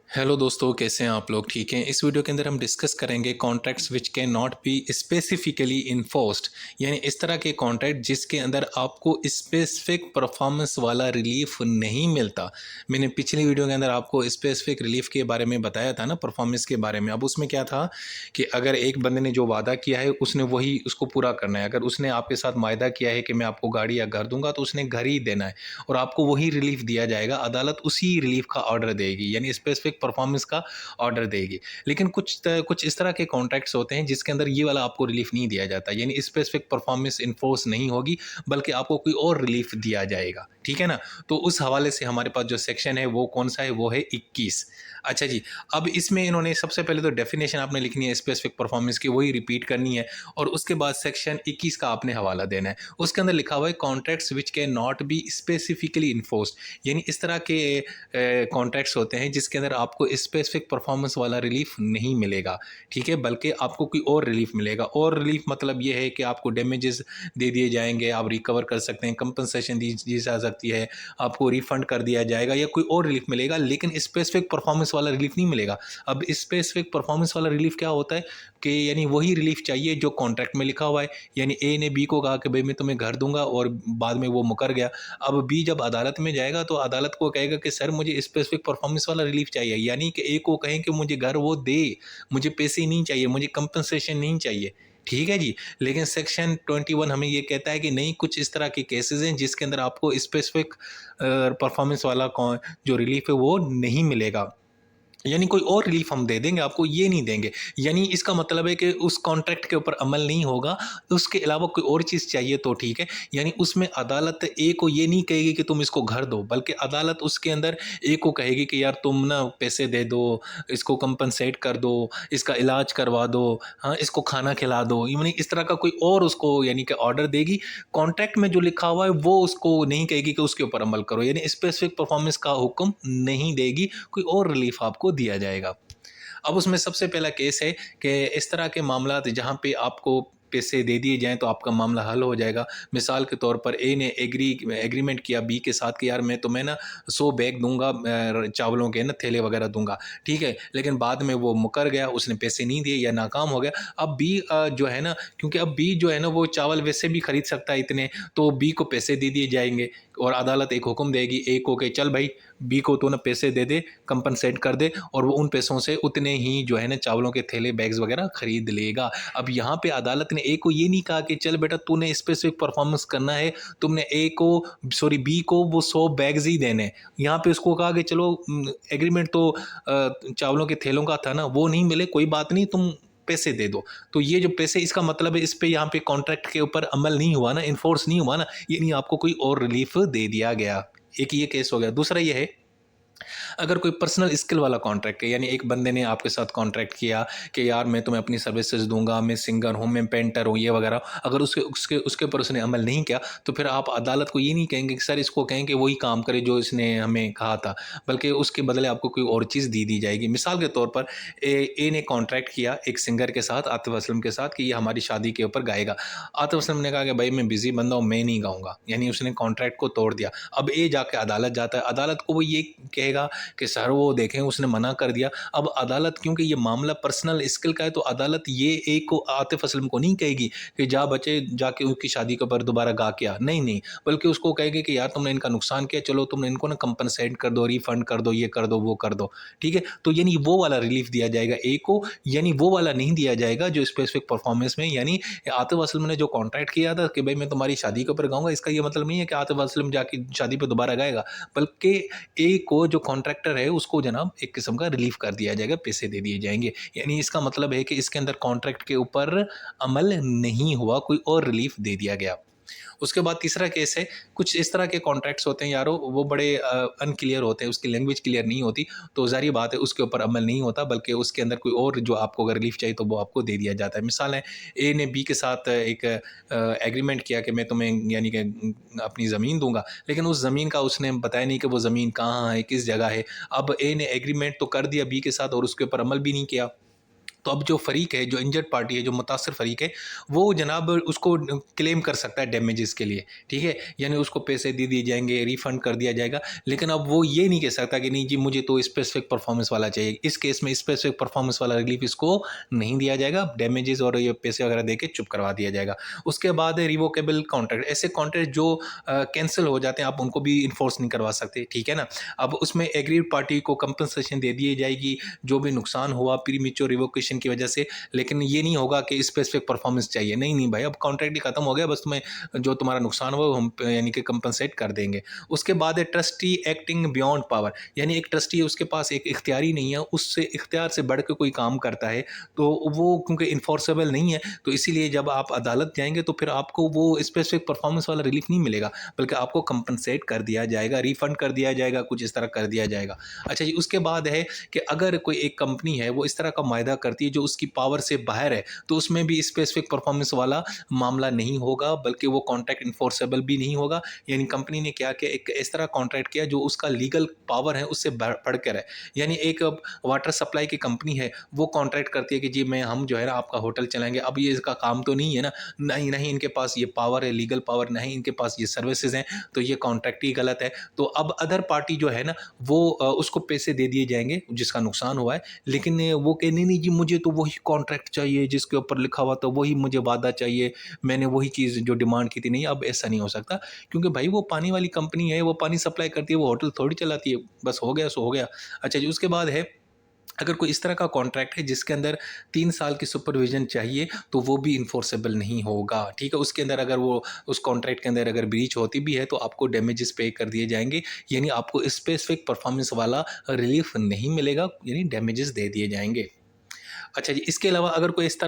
Hello दोस्तों, कैसे हैं आप लोग? ठीक हैं। इस वीडियो के अंदर हम डिस्कस करेंगे contracts which can not be specifically enforced, यानी इस तरह के कॉन्ट्रैक्ट जिसके अंदर आपको स्पेसिफिक परफॉर्मेंस वाला रिलीफ नहीं मिलता। मैंने पिछली वीडियो के अंदर आपको स्पेसिफिक रिलीफ के बारे में बताया था ना, परफॉर्मेंस के बारे में। अब उसमें क्या था कि अगर एक बंदे ने जो वादा किया है उसने वही उसको पूरा करना है। अगर उसने आपके साथ वायदा किया है कि मैं आपको गाड़ी या घर दूंगा, तो उसने घर ही देना है और आपको वही रिलीफ दिया जाएगा। अदालत उसी रिलीफ का ऑर्डर देगी, यानी स्पेसिफिक परफॉर्मेंस का ऑर्डर देगी। लेकिन कुछ इस तरह के कॉन्ट्रैक्ट्स होते हैं जिसके अंदर ये वाला आपको रिलीफ नहीं दिया जाता, यानी स्पेसिफिक परफॉर्मेंस इन्फोर्स नहीं होगी, बल्कि आपको कोई और रिलीफ दिया जाएगा। ठीक है ना? तो उस हवाले से हमारे पास जो सेक्शन है वो कौन सा है? वो है 21। अच्छा जी, अब इसमें इन्होंने सबसे पहले तो डेफिनेशन आपने लिखनी है स्पेसिफिक परफॉर्मेंस की, वही रिपीट करनी है और उसके बाद सेक्शन 21 का आपने हवाला देना है। उसके अंदर लिखा हुआ है contracts which can not be specifically enforced, यानी इस तरह के कॉन्ट्रैक्ट्स होते हैं जिसके अंदर आपको स्पेसिफिक परफॉर्मेंस वाला रिलीफ नहीं मिलेगा। ठीक है, बल्कि आपको कोई और रिलीफ मिलेगा। और रिलीफ मतलब ये है कि आपको डैमेजेस दे दिए जाएंगे, आप रिकवर कर सकते हैं, कंपनसेशन दी जा सकती है, आपको रिफंड कर दिया जाएगा या कोई और रिलीफ मिलेगा, लेकिन स्पेसिफिक परफॉर्मेंस वाला रिलीफ नहीं मिलेगा। अब स्पेसिफिक परफॉर्मेंस वाला रिलीफ क्या होता है कि यानी वही रिलीफ चाहिए जो कॉन्ट्रैक्ट में लिखा हुआ है। यानी ए ने बी को कहा कि भाई मैं तुम्हें घर दूंगा और बाद में वो मुकर गया। अब बी जब अदालत में जाएगा तो अदालत को कहेगा कि सर मुझे स्पेसिफिक परफॉर्मेंस वाला रिलीफ चाहिए, यानी कि ए को कहें कि मुझे घर वो दे, मुझे पैसे नहीं चाहिए, मुझे कंपनसेशन नहीं चाहिए। ठीक है जी। लेकिन सेक्शन 21 हमें ये कहता है कि नहीं, कुछ इस तरह के केसेस हैं जिसके अंदर आपको स्पेसिफिक परफॉर्मेंस वाला जो रिलीफ है वो नहीं मिलेगा, यानी कोई और रिलीफ हम दे देंगे आपको, ये नहीं देंगे। यानी इसका मतलब है कि उस कॉन्ट्रैक्ट के ऊपर अमल नहीं होगा, उसके अलावा कोई और चीज़ चाहिए तो ठीक है। यानी उसमें अदालत ए को ये नहीं कहेगी कि तुम इसको घर दो, बल्कि अदालत उसके अंदर ए को कहेगी कि यार तुम ना पैसे दे दो, इसको कंपनसेट कर दो, इसका इलाज करवा दो, हाँ इसको खाना खिला दो, यानी इस तरह का कोई और उसको यानी कि ऑर्डर देगी। कॉन्ट्रैक्ट में जो लिखा हुआ है वो उसको नहीं कहेगी कि उसके ऊपर अमल करो, यानी स्पेसिफिक परफॉर्मेंस का हुक्म नहीं देगी, कोई और रिलीफ आपको दिया जाएगा। अब उसमें सबसे पहला केस है कि इस तरह के मामलात जहाँ पे आपको पैसे दे दिए जाएँ तो आपका मामला हल हो जाएगा। मिसाल के तौर पर ए ने एग्रीमेंट किया बी के साथ कि यार मैं तुम्हें ना 100 बैग दूँगा, चावलों के ना थैले वगैरह दूँगा। ठीक है? लेकिन बाद में वो मुकर गया, उसने पैसे नहीं दिए या नाकाम हो गया। अब बी जो है ना, क्योंकि अब बी जो है ना वो चावल वैसे भी खरीद सकता है इतने, तो बी को पैसे दे दिए जाएँगे और अदालत एक हुक्म देगी ए को कि चल भाई बी को तू ना पैसे दे दे, कंपनसेट कर दे और वो उन पैसों से उतने ही जो है ना चावलों के थैले बैग्स वगैरह खरीद लेगा। अब यहाँ पे अदालत ने ए को ये नहीं कहा कि चल बेटा तूने स्पेसिफिक परफॉर्मेंस करना है, तुमने ए को सॉरी बी को वो 100 बैग्स ही देने। यहाँ पे उसको कहा कि चलो एग्रीमेंट तो चावलों के थैलों का था ना, वो नहीं मिले कोई बात नहीं, तुम पैसे दे दो। तो ये जो पैसे, इसका मतलब है इस पे यहाँ पे कॉन्ट्रैक्ट के ऊपर अमल नहीं हुआ ना, इन्फोर्स नहीं हुआ ना, ये नहीं आपको कोई और रिलीफ दे दिया गया। एक ये केस हो गया। दूसरा ये है, अगर कोई पर्सनल स्किल वाला कॉन्ट्रैक्ट है, यानी एक बंदे ने आपके साथ कॉन्ट्रैक्ट किया कि यार मैं तुम्हें अपनी सर्विसेज दूंगा, मैं सिंगर हूँ, मैं पेंटर हूँ, ये वगैरह, अगर उसके उसके उसके ऊपर उसने अमल नहीं किया तो फिर आप अदालत को ये नहीं कहेंगे कि सर इसको कहें कि वही काम करे जो इसने हमें कहा था, बल्कि उसके बदले आपको कोई और चीज़ दी जाएगी। मिसाल के तौर पर ए ने कॉन्ट्रैक्ट किया एक सिंगर के साथ, आतिफ असलम के साथ, कि ये हमारी शादी के ऊपर गाएगा। आतिफ असलम ने कहा कि भाई मैं बिजी बंदा हूँ, मैं नहीं गाऊंगा, यानी उसने कॉन्ट्रैक्ट को तोड़ दिया। अब ए जाके अदालत जाता है, अदालत को वो ये कहेगा कि सर वो देखें उसने मना कर दिया। अब अदालत, क्योंकि ये मामला पर्सनल स्किल का है, तो अदालत ये एक को आतिफ असलम को नहीं कहेगी कि जा बच्चे जाके उनकी शादी के ऊपर दोबारा गा के आ, नहीं नहीं, बल्कि उसको कहेगी कि यार तुमने इनका नुकसान किया, चलो तुमने इनको ना कंपनसेट कर दो, रिफंड कर दो, ये कर दो, वो कर दो। ठीक है? तो यानी वो वाला रिलीफ दिया जाएगा ए को, यानी वो वाला नहीं दिया जाएगा जो स्पेसिफिक परफॉर्मेंस में, यानी आतिफ असलम ने जो कॉन्ट्रैक्ट किया था कि भाई मैं तुम्हारी शादी के ऊपर गाऊंगा, इसका ये मतलब नहीं है कि आतिफ असलम जाके शादी पे दोबारा गाएगा, बल्कि ए को जो कॉन्ट्रैक्टर है उसको जनाब एक किस्म का रिलीफ कर दिया जाएगा, पैसे दे दिए जाएंगे। यानी इसका मतलब है कि इसके अंदर कॉन्ट्रैक्ट के ऊपर अमल नहीं हुआ, कोई और रिलीफ दे दिया गया। उसके बाद तीसरा केस है, कुछ इस तरह के कॉन्ट्रैक्ट्स होते हैं यारो, वो बड़े अनक्लियर होते हैं, उसकी लैंग्वेज क्लियर नहीं होती, तो ज़ाहिर बात है उसके ऊपर अमल नहीं होता, बल्कि उसके अंदर कोई और जो आपको अगर रिलीफ चाहिए तो वो आपको दे दिया जाता है। मिसाल है, ए ने बी के साथ एक एग्रीमेंट किया कि मैं तुम्हें यानी कि अपनी ज़मीन दूंगा, लेकिन उस ज़मीन का उसने बताया नहीं कि वो ज़मीन कहाँ है, किस जगह है। अब ए ने एग्रीमेंट तो कर दिया बी के साथ और उसके ऊपर अमल भी नहीं किया। तो अब जो फ़रीक है, जो इंजर्ड पार्टी है, जो मुतासर फ़रीक है, वो जनाब उसको क्लेम कर सकता है डैमेजेस के लिए, ठीक है? यानी उसको पैसे दे दिए जाएँगे, रिफ़ंड कर दिया जाएगा, लेकिन अब वो ये नहीं कह सकता कि नहीं जी मुझे तो स्पेसिफ़िक परफ़ॉर्मेंस वाला चाहिए। इस केस में स्पेसिफ़िक परफ़ॉर्मेंस वाला रिलीफ़ इसको नहीं दिया जाएगा, डैमेजेस और ये पैसे वगैरह दे के चुप करवा दिया जाएगा। उसके बाद है रिवोकेबल कॉन्ट्रैक्ट, ऐसे कॉन्ट्रैक्ट जो कैंसल हो जाते हैं, आप उनको भी इन्फ़ोर्स नहीं करवा सकते, ठीक है ना? अब उसमें एग्रीड पार्टी को कंपनसेशन दे दी जाएगी, जो भी नुकसान हुआ प्रीमेच्योर रिवोकेशन की वजह से, लेकिन ये नहीं होगा कि स्पेसिफिक परफॉर्मेंस चाहिए, नहीं नहीं भाई, अब कॉन्ट्रैक्ट ही खत्म हो गया, बस तुम्हें जो तुम्हारा नुकसान हुआ वो हम यानी कि कंपनसेट कर देंगे। उसके बाद है ट्रस्टी एक्टिंग बियॉन्ड पावर, यानी एक ट्रस्टी है उसके पास एक इख्तियार ही नहीं है, उससे इख्तियार से बढ़ के कोई काम करता है तो वो क्योंकि इन्फोर्सेबल नहीं है, तो इसीलिए जब आप अदालत जाएंगे तो फिर आपको वो स्पेसिफिक परफॉर्मेंस वाला रिलीफ नहीं मिलेगा, बल्कि आपको कंपनसेट कर दिया जाएगा, रिफंड कर दिया जाएगा, कुछ इस तरह कर दिया जाएगा। अच्छा जी, उसके बाद है कि अगर कोई एक कंपनी है वो इस तरह का मायदा करती है जो उसकी पावर से बाहर है, तो उसमें भी स्पेसिफिक परफॉर्मेंस वाला मामला नहीं होगा, बल्कि वो कॉन्ट्रैक्ट इन्फोर्सेबल भी नहीं होगा। यानी कंपनी ने क्या किया, एक इस तरह कॉन्ट्रैक्ट किया जो उसका लीगल पावर है उससे बढ़कर है। यानी एक वाटर सप्लाई की कंपनी है, वो कॉन्ट्रैक्ट करती है कि जी मैं हम जो है ना आपका होटल चलाएंगे, अब ये इसका काम तो नहीं है ना, नहीं नहीं इनके पास ये पावर है, लीगल पावर नहीं इनके पास, ये सर्विसेज हैं, तो ये कॉन्ट्रैक्ट ही गलत है। तो अब अदर पार्टी जो है ना वो उसको पैसे दे दिए जाएंगे जिसका नुकसान हुआ है, लेकिन वो कहे नहीं नहीं जी मुझे तो वही कॉन्ट्रैक्ट चाहिए जिसके ऊपर लिखा हुआ था, वही मुझे वादा चाहिए, मैंने वही चीज़ जो डिमांड की थी। नहीं, अब ऐसा नहीं हो सकता, क्योंकि भाई वो पानी वाली कंपनी है, वो पानी सप्लाई करती है, वो होटल थोड़ी चलाती है, बस हो गया सो हो गया। अच्छा जी, उसके बाद है अगर कोई इस तरह का कॉन्ट्रैक्ट है जिसके अंदर 3 साल की सुपरविजन चाहिए, तो वो भी इन्फोर्सेबल नहीं होगा, ठीक है? उसके अंदर अगर वो उस कॉन्ट्रैक्ट के अंदर अगर ब्रीच होती भी है तो आपको डैमेजेस पे कर दिए जाएंगे, यानी आपको स्पेसिफिक परफॉर्मेंस वाला रिलीफ नहीं मिलेगा, यानी डैमेजेस दे दिए जाएंगे। अच्छा जी, इसके अलावा अगर कोई इस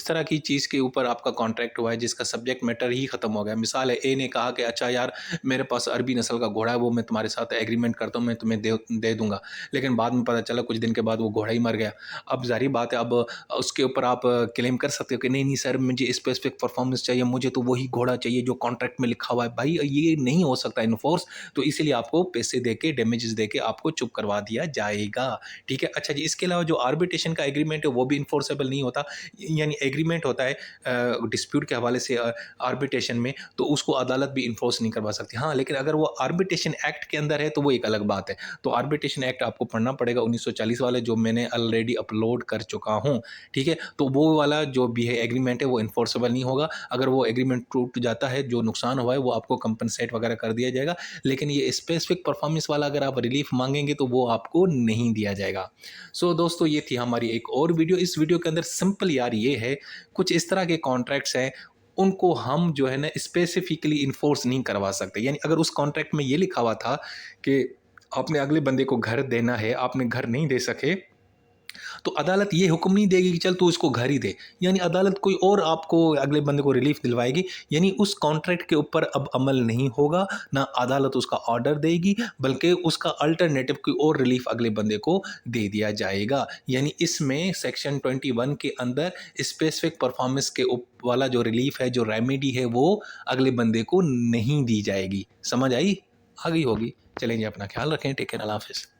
तरह की चीज़ के ऊपर आपका कॉन्ट्रैक्ट हुआ है जिसका सब्जेक्ट मैटर ही ख़त्म हो गया। मिसाल है, ए ने कहा कि अच्छा यार मेरे पास अरबी नस्ल का घोड़ा है, वो मैं तुम्हारे साथ एग्रीमेंट करता हूँ, मैं तुम्हें दे दूँगा। लेकिन बाद में पता चला कुछ दिन के बाद वो घोड़ा ही मर गया। अब ज़ाहिर बात है, अब उसके ऊपर आप क्लेम कर सकते हो कि नहीं, नहीं सर मुझे स्पेसिफिक परफॉर्मेंस चाहिए, मुझे तो वही घोड़ा चाहिए जो कॉन्ट्रैक्ट में लिखा हुआ है। भाई ये नहीं हो सकता इन्फोर्स, तो इसीलिए आपको पैसे दे के, डैमेजेस दे के आपको चुप करवा दिया जाएगा। ठीक है? अच्छा जी, इसके अलावा जो आर्बिट्रेशन का एग्रीमेंट है वो भी इन्फोर्सेबल नहीं होता। यानी एग्रीमेंट होता है डिस्प्यूट के हवाले से आर्बिट्रेशन में, तो उसको अदालत भी इन्फोर्स नहीं करवा सकती। हाँ, लेकिन अगर वो आर्बिट्रेशन एक्ट के अंदर है तो वो एक अलग बात है। तो आर्बिट्रेशन एक्ट आपको पढ़ना पड़ेगा 1940 वाला, जो मैंने ऑलरेडी अपलोड कर चुका हूँ। ठीक है? तो वो वाला जो भी है एग्रीमेंट है वो इन्फोर्सेबल नहीं होगा। अगर वो एग्रीमेंट टूट जाता है, जो नुकसान हुआ है वो आपको कंपनसेट वगैरह कर दिया जाएगा। लेकिन ये स्पेसिफिक परफॉर्मेंस वाला अगर आप रिलीफ मांगेंगे तो वो आपको नहीं दिया जाएगा। सो दोस्तों, ये थी हमारी एक और वीडियो। इस वीडियो के अंदर सिंपल यार ये है, कुछ इस तरह के कॉन्ट्रैक्ट्स हैं, उनको हम जो है ना स्पेसिफिकली इन्फोर्स नहीं करवा सकते। यानी अगर उस कॉन्ट्रैक्ट में ये लिखा हुआ था कि आपने अगले बंदे को घर देना है, आपने घर नहीं दे सके, तो अदालत ये हुक्म नहीं देगी कि चल तू इसको घर ही दे। यानी अदालत कोई और आपको अगले बंदे को रिलीफ दिलवाएगी। यानी उस कॉन्ट्रैक्ट के ऊपर अब अमल नहीं होगा, ना अदालत उसका ऑर्डर देगी, बल्कि उसका अल्टरनेटिव कोई और रिलीफ अगले बंदे को दे दिया जाएगा। यानी इसमें सेक्शन 21 के अंदर स्पेसिफिक परफॉर्मेंस के वाला जो रिलीफ है, जो रेमेडी है, वो अगले बंदे को नहीं दी जाएगी। समझ आई? आ गई होगी। चलें जी, अपना ख्याल रखें। टेक केयर, अल्लाह हाफ़िज़।